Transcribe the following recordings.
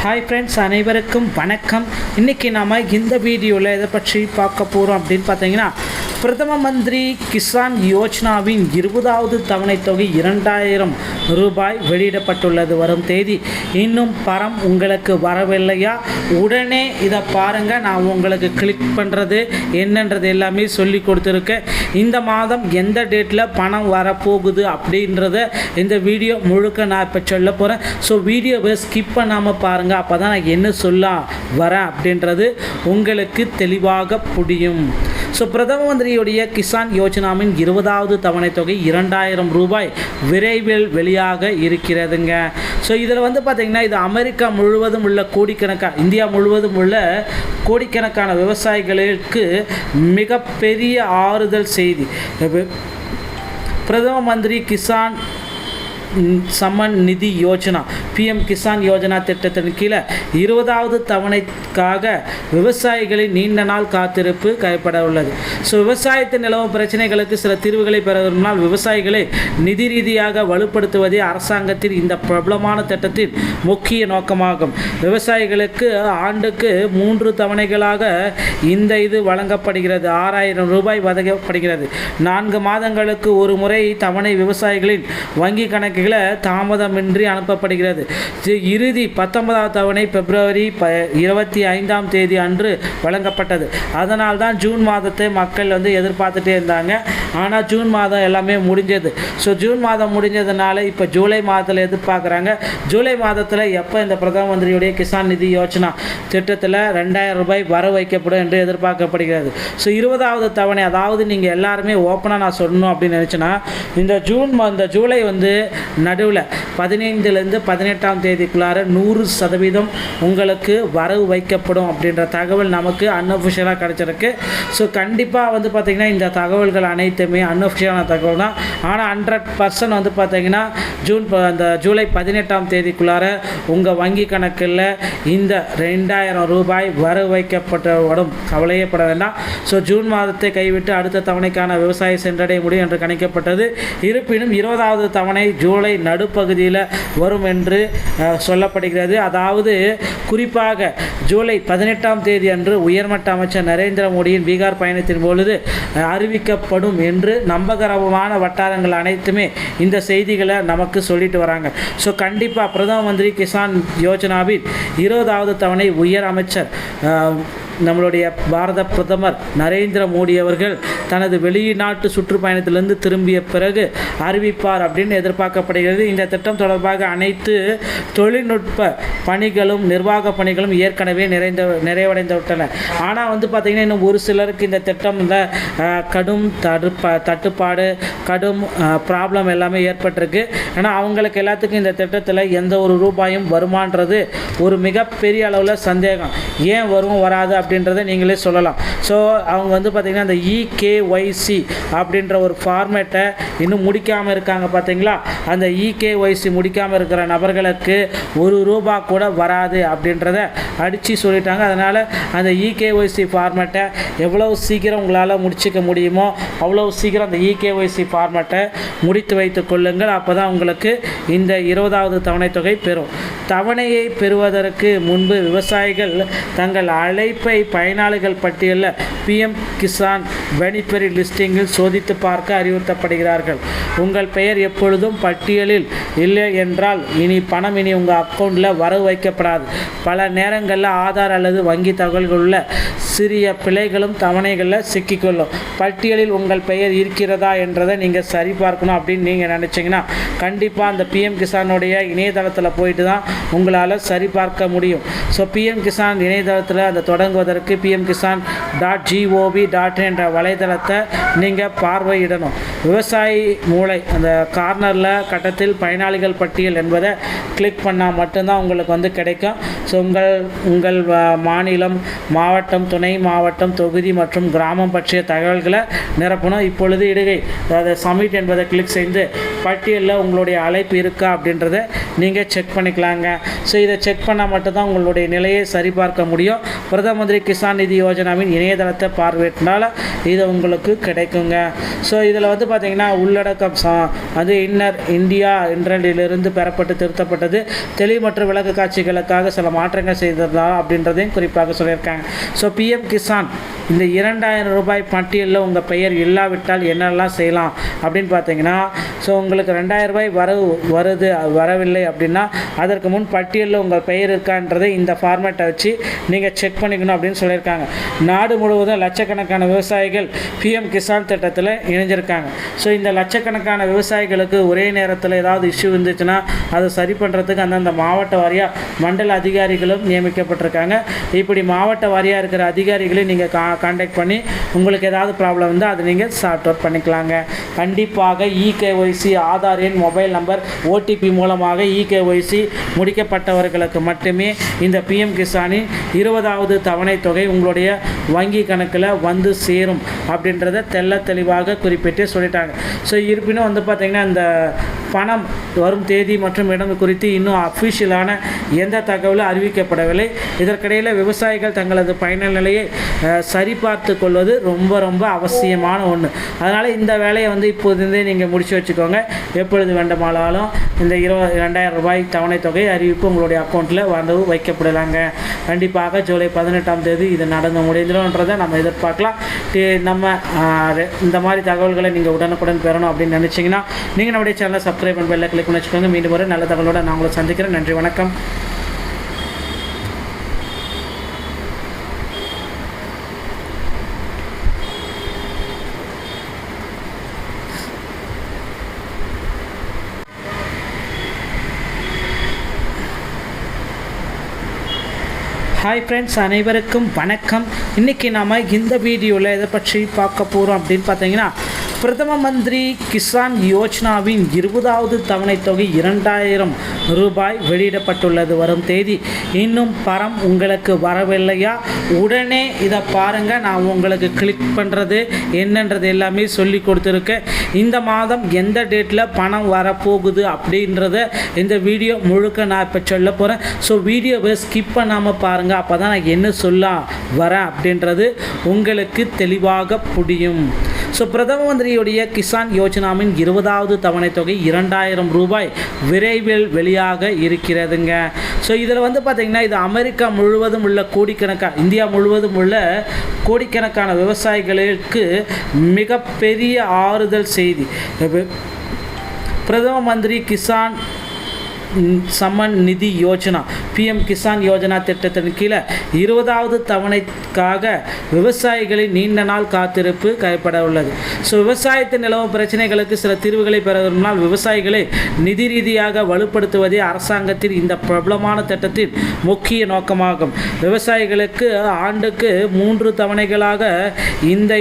Hi friends, அனைவருக்கும் வணக்கம். இன்றைக்கி நாம் இந்த வீடியோவில் எதை பற்றி பார்க்க போகிறோம் அப்படின்னு பார்த்தீங்கன்னா, பிரதம மந்திரி கிசான் யோஜனாவின் 20வது தவணை தொகை 2000 ரூபாய் வெளியிடப்பட்டுள்ளது. வரும் தேதி இன்னும் பணம் உங்களுக்கு வரவில்லையா? உடனே இதை பாருங்கள். நான் உங்களுக்கு கிளிக் பண்ணுறது என்னன்றது எல்லாமே சொல்லி கொடுத்துருக்கேன். இந்த மாதம் எந்த டேட்டில் பணம் வரப்போகுது அப்படின்றத இந்த வீடியோ முழுக்க நான் இப்போ சொல்ல போகிறேன். ஸோ வீடியோவை ஸ்கிப் பண்ணாமல் பாருங்கள். அப்போ தான் நான் என்ன சொல்ல வரேன் அப்படின்றது உங்களுக்கு தெளிவாக புரியும். ஸோ பிரதம மந்திரியுடைய கிசான் யோஜனாவின் 20வது தவணை தொகை 2000 ரூபாய் விரைவில் வெளியாக இருக்கிறதுங்க. ஸோ இதில் பார்த்திங்கன்னா, இது அமெரிக்கா முழுவதும் உள்ள கோடிக்கணக்கான, இந்தியா முழுவதும் உள்ள கோடிக்கணக்கான விவசாயிகளுக்கு மிகப்பெரிய ஆறுதல் செய்தி. பிரதம மந்திரி கிசான் சம்மன் நிதி யோஜனா பிஎம் கிசான் யோஜனா திட்டத்தின் கீழே 20வது தவணைக்காக விவசாயிகளின் நீண்ட நாள் காத்திருப்பு கைப்பட உள்ளது. ஸோ விவசாயத்தில் நிலவும் பிரச்சனைகளுக்கு சில தீர்வுகளை பெற விரும்பினால் விவசாயிகளை நிதி ரீதியாக வலுப்படுத்துவதே அரசாங்கத்தின் இந்த பிரபலமான திட்டத்தின் முக்கிய நோக்கமாகும். விவசாயிகளுக்கு ஆண்டுக்கு 3 தவணைகளாக இது வழங்கப்படுகிறது. 6000 ரூபாய் வழங்கப்படுகிறது. 4 மாதங்களுக்கு ஒரு முறை தவணை விவசாயிகளின் வங்கி கணக்கு தாமதமின்றி அனுப்பப்படுகிறது. இறுதி 19வது தவணை பிப்ரவரி 25ஆம் தேதி அன்று வழங்கப்பட்டது. அதனால் தான் ஜூன் மாதத்தை மக்கள் எதிர்பார்த்துட்டே இருந்தாங்க. ஆனால் ஜூன் மாதம் எல்லாமே முடிஞ்சது. ஸோ ஜூன் மாதம் முடிஞ்சதுனால இப்போ ஜூலை மாதத்தில் எதிர்பார்க்குறாங்க. ஜூலை மாதத்தில் எப்போ இந்த பிரதம மந்திரியுடைய கிசான் நிதி யோஜனா திட்டத்தில் 2000 ரூபாய் வர வைக்கப்படும் என்று எதிர்பார்க்கப்படுகிறது. ஸோ 20வது தவணை, அதாவது நீங்கள் எல்லாருமே ஓப்பனாக நான் சொல்லணும் அப்படின்னு நினச்சேன்னா, இந்த ஜூலை நடுவில் 15லேருந்து 18ஆம் தேதிக்குள்ளார 100% உங்களுக்கு வரவு வைக்கப்படும் அப்படின்ற தகவல் நமக்கு அன்அஃபிஷியலாக கிடச்சிருக்கு. ஸோ கண்டிப்பாக பார்த்திங்கன்னா இந்த தகவல்கள் அனைத்துமே அன்அஃபிஷியலான தகவல் தான். ஆனால் 100% பார்த்திங்கன்னா அந்த ஜூலை 18ஆம் தேதிக்குள்ளார உங்கள் வங்கி கணக்கில் இந்த 2000 ரூபாய் வரவு வைக்கப்பட்டவிடும். கவலையே பட வேண்டாம். ஸோ ஜூன் மாதத்தை கைவிட்டு அடுத்த தவணைக்கான விவசாயி சென்றடைய முடியும் என்று கணிக்கப்பட்டது. இருப்பினும் 20வது தவணை ஜூலை நடுப்பகுதியில் வரும் என்று சொல்லப்படுகிறது. அதாவது குறிப்பாக ஜூலை 18ஆம் தேதி அன்று உயர்மட்ட அமைச்சர் நரேந்திர மோடியின் பீகார் பயணத்தின் பொழுது அறிவிக்கப்படும் என்று நம்பகரமான வட்டாரங்கள் அனைத்துமே இந்த செய்திகளை நமக்கு சொல்லிட்டு வராங்க. ஸோ கண்டிப்பாக பிரதம மந்திரி கிசான் யோஜனாவின் 20வது தவணை உயர் அமைச்சர் நம்மளுடைய பாரத பிரதமர் நரேந்திர மோடி அவர்கள் தனது வெளிநாட்டு சுற்றுப்பயணத்திலிருந்து திரும்பிய பிறகு அறிவிப்பார் அப்படின்னு எதிர்பார்க்கப்படுகிறது. இந்த திட்டம் தொடர்பாக அனைத்து தொழில்நுட்ப பணிகளும் நிர்வாக பணிகளும் ஏற்கனவே நிறைவடைந்து விட்டன. ஆனால் பார்த்திங்கன்னா, இன்னும் ஒரு சிலருக்கு இந்த திட்டம் கடும் தட்டுப்பாடு, கடும் ப்ராப்ளம் எல்லாமே ஏற்பட்டிருக்கு. ஆனால் அவங்களுக்கு எல்லாத்துக்கும் இந்த திட்டத்தில் எந்த ஒரு ரூபாயும் வருமானது ஒரு மிகப்பெரிய அளவில் சந்தேகம். ஏன் வரும் வராது அப்படின்றத நீங்களே சொல்லலாம். ஸோ அவங்க பார்த்திங்கன்னா, அந்த இகேஒய்சி அப்படின்ற ஒரு ஃபார்மேட்டை இன்னும் முடிக்காமல் இருக்காங்க. பார்த்தீங்களா, அந்த இகேஒய்சி முடிக்காமல் இருக்கிற நபர்களுக்கு 1 ரூபா கூட வராது அப்படின்றத அடித்து சொல்லிட்டாங்க. அதனால் அந்த இகேஒய்சி ஃபார்மேட்டை எவ்வளோ சீக்கிரம் உங்களால் முடிச்சிக்க முடியுமோ அவ்வளோ சீக்கிரம் அந்த இகேஒய்சி ஃபார்மேட்டை முடித்து வைத்து கொள்ளுங்கள். அப்போ தான் உங்களுக்கு இந்த 20வது தவணை தொகை பெறும். தவணையை பெறுவதற்கு முன்பு விவசாயிகள் தங்கள் அழைப்பை பயனாளிகள் பட்டியலில் பிஎம் கிசான் பெனிஃபிட் லிஸ்டிங்கில் சோதித்து பார்க்க அறிவுறுத்தப்படுகிறார்கள். உங்கள் பெயர் எப்பொழுதும் பட்டியலில் இல்லை என்றால் பணம் உங்கள் அக்கௌண்ட்டில் வரவு வைக்கப்படாது. பல நேரங்களில் ஆதார் அல்லது வங்கி தகவல்கள் உள்ள சிறிய பிழைகளும் தவணைகளில் சிக்கிக்கொள்ளும். பட்டியலில் உங்கள் பெயர் இருக்கிறதா என்றதை நீங்கள் சரிபார்க்கணும் அப்படின்னு நீங்கள் நினச்சிங்கன்னா கண்டிப்பாக அந்த பிஎம் கிசானுடைய இணையதளத்தில் போயிட்டு தான் உங்களால் சரிபார்க்க முடியும். ஸோ பிஎம் கிசான் இணையதளத்தில் அந்த தொடங்குவதற்கு pmkisan.gov.in என்ற வலைதளத்தை நீங்கள் பார்வையிடணும். விவசாயி மூளை அந்த கார்னரில் கட்டத்தில் பயனாளிகள் பட்டியல் என்பதை கிளிக் பண்ணால் மட்டும்தான் உங்களுக்கு கிடைக்கும். ஸோ உங்கள் மாநிலம், மாவட்டம், துணை மாவட்டம், தொகுதி மற்றும் கிராமம் பற்றிய தகவல்களை நிரப்பணும். இப்பொழுது இடுகை, அதாவது சப்மிட் என்பதை கிளிக் செய்து பட்டியலில் உங்களுடைய அழைப்பு இருக்கா அப்படின்றத நீங்கள் செக் பண்ணிக்கலாங்க. ஸோ இதை செக் பண்ணால் மட்டும்தான் உங்களுடைய நிலையை சரிபார்க்க முடியும். பிரதம மந்திரி மந்திரி கிசான் நிதி யோஜனாவின் இணையதளத்தை பார்வையிட்டால் இது உங்களுக்கு கிடைக்குங்க. ஸோ இதில் வந்து பார்த்திங்கன்னா உள்ளடக்கம் அது இன்னர் இந்தியா இன்டர்நெட்டிலிருந்து பெறப்பட்டு திருத்தப்பட்டது, தெளிவு மற்றும் விளக்கு காட்சிகளுக்காக சில மாற்றங்கள் செய்ததா அப்படின்றதையும் குறிப்பாக சொல்லியிருக்காங்க. ஸோ பிஎம் கிசான் இந்த 2000 ரூபாய் பட்டியலில் உங்கள் பெயர் இல்லாவிட்டால் என்னெல்லாம் செய்யலாம் அப்படின்னு பார்த்தீங்கன்னா, ஸோ உங்களுக்கு 2000 ரூபாய் வரவில்லை அப்படின்னா அதற்கு முன் பட்டியலில் உங்கள் பெயர் இருக்கான்றதை இந்த ஃபார்மேட்டை வச்சு நீங்கள் செக் பண்ணிக்கணும் அப்படின்னு சொல்லியிருக்காங்க. நாடு முழுவதும் லட்சக்கணக்கான விவசாயிகள் பிஎம் கிசான் திட்டத்தில் இணைஞ்சிருக்காங்க. ஸோ இந்த லட்சக்கணக்கான விவசாயிகளுக்கு ஒரே நேரத்தில் ஏதாவது இஷ்யூ இருந்துச்சுன்னா அதை சரி பண்ணுறதுக்கு அந்தந்த மாவட்ட வாரியாக மண்டல அதிகாரிகளும் நியமிக்கப்பட்டிருக்காங்க. இப்படி மாவட்ட வாரியாக இருக்கிற அதிகாரிகளை நீங்கள் கான்டாக்ட் பண்ணி உங்களுக்கு ஏதாவது ப்ராப்ளம் இருந்தால் அதை நீங்கள் சார்ட் அவுட் பண்ணிக்கலாங்க. கண்டிப்பாக இகேஒய்சி, ஆதார் எண், மொபைல் நம்பர், ஓடிபி மூலமாக இகேஒய்சி முடிக்கப்பட்டவர்களுக்கு மட்டுமே இந்த பிஎம் கிசானின் 20வது தவணை தொகை உங்களுடைய வங்கி கணக்கில் வந்து சேரும் அப்படின்றத தெளிவாக குறிப்பிட்டு சொல்லிட்டாங்க. ஸோ இருப்பினும் வந்து பார்த்திங்கன்னா இந்த பணம் வரும் தேதி மற்றும் இடம் குறித்து இன்னும் அஃபிஷியலான எந்த தகவலும் அறிவிக்கப்படவில்லை. இதற்கிடையில் விவசாயிகள் தங்களது பயண நிலையை சரிபார்த்து கொள்வது ரொம்ப அவசியமான ஒன்று. அதனால் இந்த வேலையை வந்து இப்போதிருந்தே நீங்கள் முடித்து வச்சுக்கோங்க. எப்பொழுது வேண்டுமானாலும் இந்த 2000 ரூபாய் தவணை தொகை அறிவிப்பு உங்களுடைய அக்கௌண்ட்டில் வந்து வைக்கப்படலாங்க. கண்டிப்பாக ஜூலை 18ஆம் தேதி இது நடந்து முடிந்துடும்ன்றதை நம்ம எதிர்பார்க்கலாம். நம்ம இந்த மாதிரி தகவல்களை நீங்கள் உடனுக்குடன் பெறணும் அப்படின்னு நினச்சிங்கன்னா நீங்கள் நம்முடைய சேனலை சப்ஸ்கிரைப் பண்ணி பெல்லை கிளிக் பண்ணி வச்சுக்கோங்க. மீண்டும் ஒரு நல்ல தகவலோடு நான் உங்களை சந்திக்கிறேன். நன்றி, வணக்கம். ஹாய் ஃப்ரெண்ட்ஸ், அனைவருக்கும் வணக்கம். இன்றைக்கி நாம் இந்த வீடியோவில் எதை பற்றி பார்க்க போகிறோம் அப்படின்னு பார்த்தீங்கன்னா, பிரதம மந்திரி கிசான் யோஜனாவின் 20வது தவணை தொகை 2000 ரூபாய் வெளியிடப்பட்டுள்ளது. வரும் தேதி இன்னும் பணம் உங்களுக்கு வரவில்லையா? உடனே இதை பாருங்கள். நான் உங்களுக்கு கிளிக் பண்ணுறது என்னன்றது எல்லாமே சொல்லி கொடுத்துருக்கேன். இந்த மாதம் எந்த டேட்டில் பணம் வரப்போகுது அப்படின்றத இந்த வீடியோ முழுக்க நான் இப்போ சொல்ல போகிறேன். ஸோ வீடியோவை ஸ்கிப் பண்ணாமல் பாருங்கள். அப்போ தான் நான் என்ன சொல்ல வரேன் அப்படின்றது உங்களுக்கு தெளிவாக புரியும். ஸோ பிரதம மந்திரியுடைய கிசான் யோஜனாவின் 20வது தவணை தொகை 2000 ரூபாய் விரைவில் வெளியாக இருக்கிறதுங்க. ஸோ இதில் வந்து பார்த்திங்கன்னா இது அமெரிக்கா முழுவதும் உள்ள இந்தியா முழுவதும் உள்ள கோடிக்கணக்கான விவசாயிகளுக்கு மிகப்பெரிய ஆறுதல் செய்தி. பிரதம மந்திரி கிசான் சம்மன் நிதி யோஜனா பிஎம் கிசான் யோஜனா திட்டத்தின் கீழே 20வது தவணைக்காக விவசாயிகளின் நீண்ட நாள் காத்திருப்பு கைப்பட உள்ளது. ஸோ விவசாயத்தில் நிலவும் பிரச்சனைகளுக்கு சில தீர்வுகளை பெற விரும்பினால் விவசாயிகளை நிதி ரீதியாக வலுப்படுத்துவதே அரசாங்கத்தின் இந்த பிரபலமான திட்டத்தின் முக்கிய நோக்கமாகும். விவசாயிகளுக்கு ஆண்டுக்கு 3 தவணைகளாக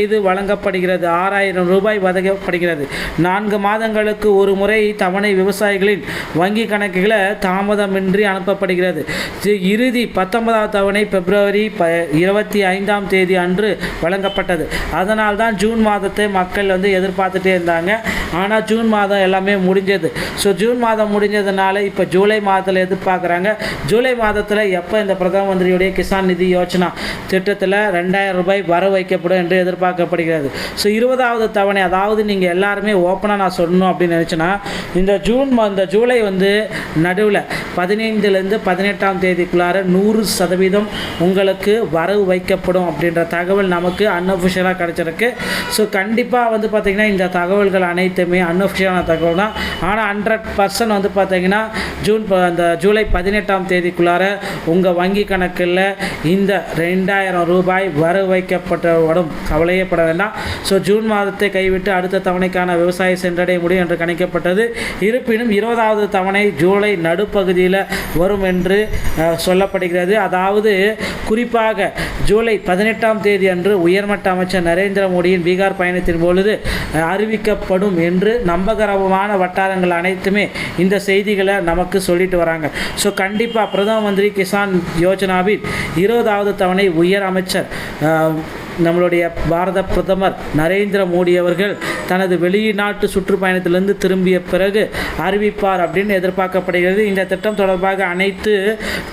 இது வழங்கப்படுகிறது. 6000 ரூபாய் வழங்கப்படுகிறது. 4 மாதங்களுக்கு ஒரு முறை தவணை விவசாயிகளின் வங்கி கணக்கு தாமதமின்றி அனுப்பப்படுகிறது. இறுதி 19வது தவணை பிப்ரவரி 25ஆம் தேதி அன்று வழங்கப்பட்டது. அதனால் தான் ஜூன் மாதத்தை மக்கள் எதிர்பார்த்துட்டே இருந்தாங்க. ஆனால் ஜூன் மாதம் எல்லாமே முடிஞ்சது. ஸோ ஜூன் மாதம் முடிஞ்சதுனால இப்போ ஜூலை மாதத்தில் எதிர்பார்க்குறாங்க. ஜூலை மாதத்தில் எப்போ இந்த பிரதம மந்திரியுடைய கிசான் நிதி யோஜனா திட்டத்தில் 2000 ரூபாய் வர வைக்கப்படும் என்று எதிர்பார்க்கப்படுகிறது. ஸோ 20வது தவணை, அதாவது நீங்கள் எல்லாருமே ஓப்பனாக நான் சொல்லணும் அப்படின்னு நினச்சேன்னா, இந்த ஜூலை நடுவில் 15லேருந்து 18ஆம் தேதிக்குள்ளார 100% உங்களுக்கு வரவு வைக்கப்படும் அப்படின்ற தகவல் நமக்கு அன்அஃபிஷியலாக கிடச்சிருக்கு. ஸோ கண்டிப்பாக பார்த்திங்கன்னா இந்த தகவல்கள் அனைத்துமே அன்அஃபிஷியலான தகவல் தான். ஆனால் 100% பார்த்திங்கன்னா ஜூலை 18ஆம் தேதிக்குள்ளார உங்கள் வங்கி கணக்கில் இந்த 2000 ரூபாய் வரவு வைக்கப்படும். கவலையப்பட வேண்டாம். ஸோ ஜூன் மாதத்தை கைவிட்டு அடுத்த தவணைக்கான விவசாயி சென்றடைய முடியும் என்று கணிக்கப்பட்டது. இருப்பினும் 20வது தவணை ஜூலை நடுப்பகுதியில் வரும் என்று சொல்லப்படுகிறது. அதாவது குறிப்பாக ஜூலை 18ஆம் தேதி அன்று உயர்மட்ட அமைச்சர் நரேந்திர மோடியின் பீகார் பயணத்தின் பொழுது அறிவிக்கப்படும் என்று நம்பகரமான வட்டாரங்கள் அனைத்துமே இந்த செய்திகளை நமக்கு சொல்லிட்டு வராங்க. ஸோ கண்டிப்பாக பிரதம மந்திரி கிசான் யோஜனாவின் 20வது தவணை உயர் அமைச்சர் நம்மளுடைய பாரத பிரதமர் நரேந்திர மோடி அவர்கள் தனது வெளிநாட்டு சுற்றுப்பயணத்திலிருந்து திரும்பிய பிறகு அறிவிப்பார் அப்படின்னு எதிர்பார்க்கப்படுகிறது. இந்த திட்டம் தொடர்பாக அனைத்து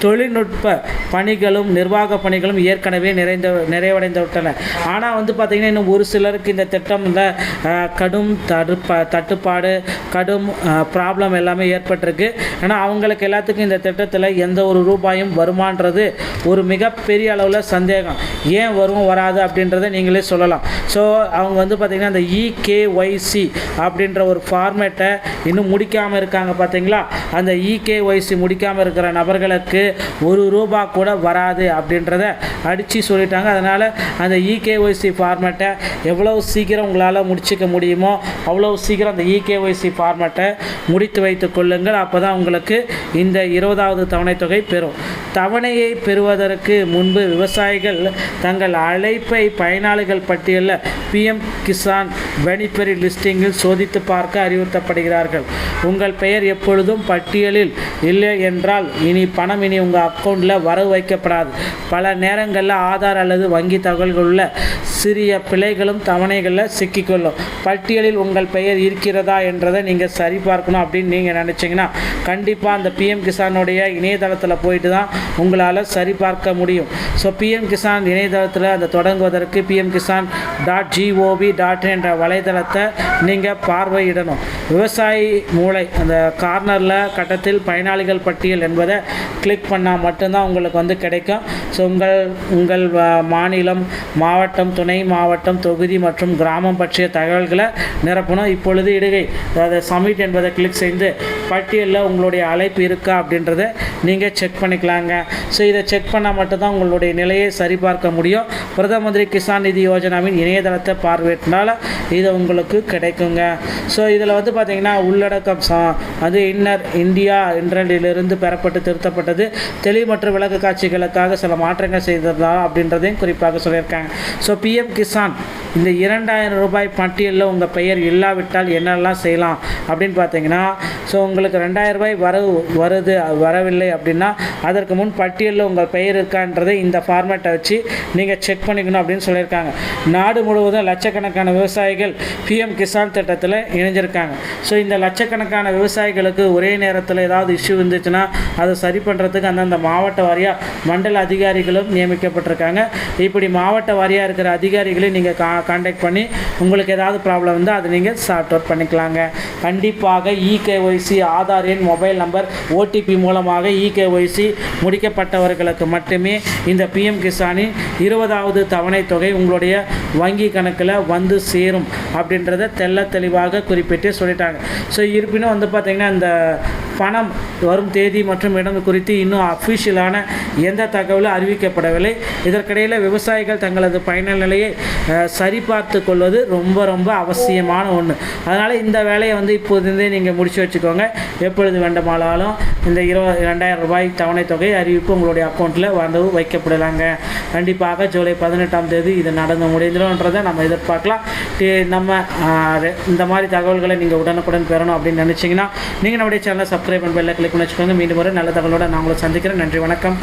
தொழில்நுட்ப பணிகளும் நிர்வாக பணிகளும் ஏற்கனவே நிறைவடைந்து விட்டன. ஆனால் பார்த்திங்கன்னா இன்னும் ஒரு சிலருக்கு இந்த திட்டம் கடும் தட்டுப்பாடு கடும் ப்ராப்ளம் எல்லாமே ஏற்பட்டிருக்கு. ஏன்னா அவங்களுக்கு எல்லாத்துக்கும் இந்த திட்டத்தில் எந்த ஒரு ரூபாயும் வருமானது ஒரு மிகப்பெரிய அளவில் சந்தேகம். ஏன் வரும் வராது அப்படின்றத நீங்களே சொல்லலாம். ஸோ அவங்க பார்த்திங்கன்னா அந்த இகேஒய்சி அப்படின்ற ஒரு ஃபார்மேட்டை இன்னும் முடிக்காமல் இருக்காங்க பார்த்தீங்களா. அந்த இகேஒய்சி முடிக்காமல் இருக்கிற நபர்களுக்கு ஒரு ரூபா கூட வராது அப்படின்றத அடித்து சொல்லிட்டாங்க. அதனால் அந்த இகேஒய்சி ஃபார்மேட்டை எவ்வளவு சீக்கிரம் உங்களால் முடிச்சிக்க முடியுமோ அவ்வளோ சீக்கிரம் அந்த இகேஒய்சி ஃபார்மேட்டை முடித்து வைத்து கொள்ளுங்கள். அப்போ தான் உங்களுக்கு இந்த 20வது தவணை தொகை பெறும். தவணையை பெறுவதற்கு முன்பு விவசாயிகள் தங்கள் அழைப்பை பயனாளிகள் பட்டியலில் பிஎம் கிசான் பெனிஃபிட் லிஸ்டிங்கில் சோதித்து பார்க்க அறிவுறுத்தப்படுகிறார்கள். உங்கள் பெயர் எப்பொழுதும் பட்டியலில் இல்லை என்றால் பணம் உங்கள் அக்கௌண்ட்டில் வரவு வைக்கப்படாது. பல நேரங்களில் ஆதார் அல்லது வங்கி தகவல்கள் உள்ள சிறிய பிழைகளும் தவணைகளில் சிக்கிக்கொள்ளும். பட்டியலில் உங்கள் பெயர் இருக்கிறதா என்றதை நீங்கள் சரிபார்க்கணும் அப்படின்னு நீங்கள் நினச்சிங்கன்னா கண்டிப்பாக அந்த பிஎம் கிசானுடைய இணையதளத்தில் போயிட்டு தான் உங்களால் சரிபார்க்க முடியும். ஸோ பிஎம் கிசான் இணையதளத்தில் அந்த தொடங்குவதற்கு pmkisan.gov.in என்ற வலைதளத்தை நீங்கள் பார்வையிடணும். விவசாயி மூளை அந்த கார்னரில் கட்டத்தில் பயனாளிகள் பட்டியல் என்பதை கிளிக் பண்ணால் மட்டும்தான் உங்களுக்கு கிடைக்கும். ஸோ உங்கள் மாநிலம், மாவட்டம், துணை மாவட்டம், தொகுதி மற்றும் கிராமம் பற்றிய தகவல்களை நிரப்பணும். இப்பொழுது இடுகை அதாவது சப்மிட் என்பதை கிளிக் செய்து பட்டியலில் உங்களுடைய அழைப்பு இருக்கா அப்படின்றத நீங்கள் செக் பண்ணிக்கலாங்க. ஸோ இதை செக் பண்ணால் மட்டும்தான் உங்களுடைய நிலையை சரிபார்க்க முடியும். பிரதம மந்திரி கிசான் நிதி யோஜனாவின் இணையதளத்தை பார்வையிட்டால் இது உங்களுக்கு கிடைக்குங்க. ஸோ இதில் பார்த்திங்கன்னா உள்ளடக்கம் அது இன்னர் இந்தியா என்றிலிருந்து பெறப்பட்டு திருத்தப்பட்டது. தெளிவற்ற விளக்க காட்சிகளுக்காக சில மாற்றங்கள் செய்ததா அப்படின்றதையும் குறிப்பாக சொல்லியிருக்காங்க. ஸோ பிஎம் கிசான் இந்த 2000 ரூபாய் பட்டியலில் உங்கள் பெயர் இல்லாவிட்டால் என்னெல்லாம் செய்யலாம் அப்படின்னு பார்த்தீங்கன்னா, ஸோ உங்களுக்கு 2000 ரூபாய் வரவில்லை அப்படின்னா அதற்கு முன் பட்டியலில் உங்கள் பெயர் இருக்கான்றதை இந்த ஃபார்மேட்டை வச்சு நீங்கள் செக் பண்ணிக்கணும் அப்படின்னு சொல்லியிருக்காங்க. நாடு முழுவதும் லட்சக்கணக்கான விவசாயிகள் பிஎம் கிசான் திட்டத்தில் இணைஞ்சிருக்காங்க. ஸோ இந்த லட்சக்கணக்கான விவசாயிகளுக்கு ஒரே நேரத்தில் ஏதாவது இஷ்யூ இருந்துச்சுன்னா அதை சரி பண்ணுறதுக்கு அந்தந்த மாவட்ட வாரியாக மண்டல அதிகாரிகளும் நியமிக்கப்பட்டிருக்காங்க. இப்படி மாவட்ட வாரியாக இருக்கிற அதிகாரிகளை நீங்கள் கான்டாக்ட் பண்ணி உங்களுக்கு ஏதாவது ப்ராப்ளம் இருந்தால் அதை நீங்கள் சார்ட் அவுட் பண்ணிக்கலாங்க. கண்டிப்பாக இகேஒய்சி ஆதார் எண், மொபைல் நம்பர், ஓடிபி மூலமாக இகேஒய்சி முடிக்கப்பட்டவர்களுக்கு மட்டுமே இந்த பிஎம் கிசானின் 20வது தவணை தொகை உங்களுடைய வங்கி கணக்கில் வந்து சேரும் அப்படின்றத தெளிவாக குறிப்பிட்டு சொல்லிட்டாங்க. ஸோ இருப்பினும் பார்த்திங்கன்னா இந்த பணம் வரும் தேதி மற்றும் இடம் குறித்து இன்னும் அஃபிஷியலான எந்த தகவலும் அறிவிக்கப்படவில்லை. இதற்கிடையில் விவசாயிகள் தங்களது பயண நிலையை சரிபார்த்து கொள்வது ரொம்ப அவசியமான ஒன்று. அதனால் இந்த வேலையை இப்போதிருந்தே நீங்கள் முடிச்சு வச்சுக்கோங்க. எப்பொழுது வேண்டுமானாலும் இந்த 2000 ரூபாய் தவணை தொகை அறிவிப்பு உங்களுடைய அக்கௌண்ட்டில் வைக்கப்படலாங்க. கண்டிப்பாக ஜூலை 18ஆம் தேதி இது நடந்து முடிந்துடும்ன்றதை நம்ம எதிர்பார்க்கலாம். நம்ம இந்த மாதிரி தகவல்களை நீங்கள் உடனுக்குடன் பெறணும் அப்படின்னு நினச்சிங்கன்னா நீங்கள் நம்முடைய சேனலை சப்ஸ்கிரைப் பண்ணி பெல்லை கிளிக் பண்ணி வச்சுக்கோங்க. மீண்டும் ஒரு நல்ல தகவலோடு நான் உங்களை சந்திக்கிறேன். நன்றி, வணக்கம்.